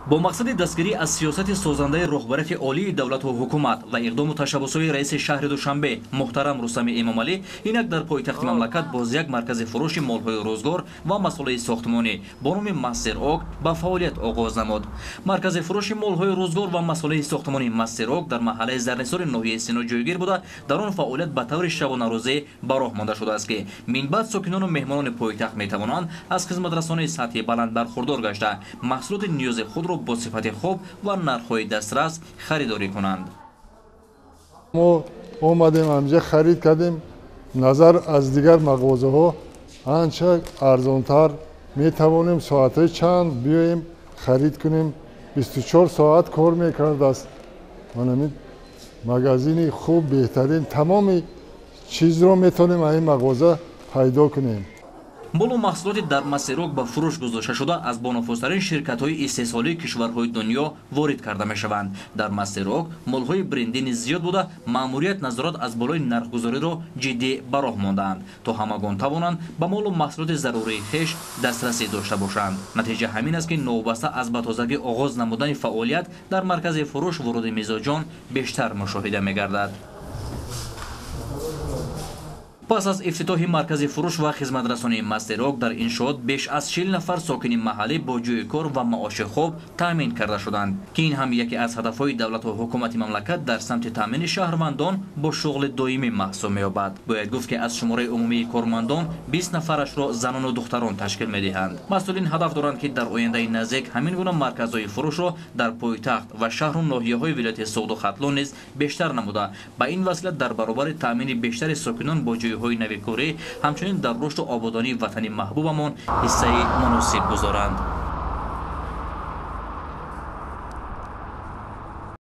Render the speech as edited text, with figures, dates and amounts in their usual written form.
با مقصد دستگیری از سیاست سازنده رهبری عالی دولت و حکومت و اقدام و تشبس‌های رئیس شهر دوشنبه محترم رستم امامعلی اینک در پایتخت مملکت باز یک مرکز فروش مال‌های روزگار و مسائل ساختمانی با نام مستر اوک به فعالیت آغاز نمود. مرکز فروش مال‌های روزگار و مسائل ساختمانی مستر اوک در محله زرنسار ناحیه سینا جایگیر بوده در آن فعالیت به طور شبانه روزه به راه مانده شده است که من بعد ساکنان و مهمانان پایتخت می‌توانند از خدمت‌رسانی سطح بلند برخوردار گشته محصولات نیاز خود را با صفت خوب و نرخ‌های دسترس خریداری کنند. ما اومدیم اینجا خرید کردیم. نظر از دیگر مغازه‌ها آنچه ارزان‌تر می‌توانیم ساعت چند بیایم خرید کنیم. 24 ساعت کار می‌کرد است. من مغازه خوب بهترین تمام چیز رو می‌تونیم این مغازه پیدا کنیم. مال محصولات در مستر اوک به فروش گذاشته شده از بانفوذترین شرکت‌های استحصالی کشورهای دنیا وارد کرده می‌شوند. در مستر اوک مال‌های برندی زیاد بوده، مأموریت نظارت از بالای نرخ‌گذاری را جدی به راه ماندند تا همگان توانند به مال و محصولات ضروری خویش دسترسی داشته باشند. نتیجه همین است که نوبسته از به تازگی آغاز نمودن فعالیت در مرکز فروش ورود میزاجان بیشتر مشاهده می‌گردد. پس از افتتاح مرکز فروش و خدمترسانی مستر اوک در انشاءات بیش از 40 نفر ساکن محله با جای کار و معاش خوب تامین کرده شدند که این هم یکی از هدفهای دولت و حکومت مملکت در سمت تامین شهروندان با شغل دائمی محسوب می‌یابد. باید گفت که از شماره عمومی کارمندان 20 نفرش را زنان و دختران تشکیل می‌دهند. مسئولین هدف دارند که در آینده نزدیک همین گونه مرکزهای فروش را در پایتخت و شهر و ناحیه‌های ولایت سواد و ختلان نیز بیشتر نموده به این وسیله در برابر تامین بیشتر ساکنان با جای های نویکوری همچنین در رشد و آبادانی وطن محبوبمان حصه مناسب گذارند.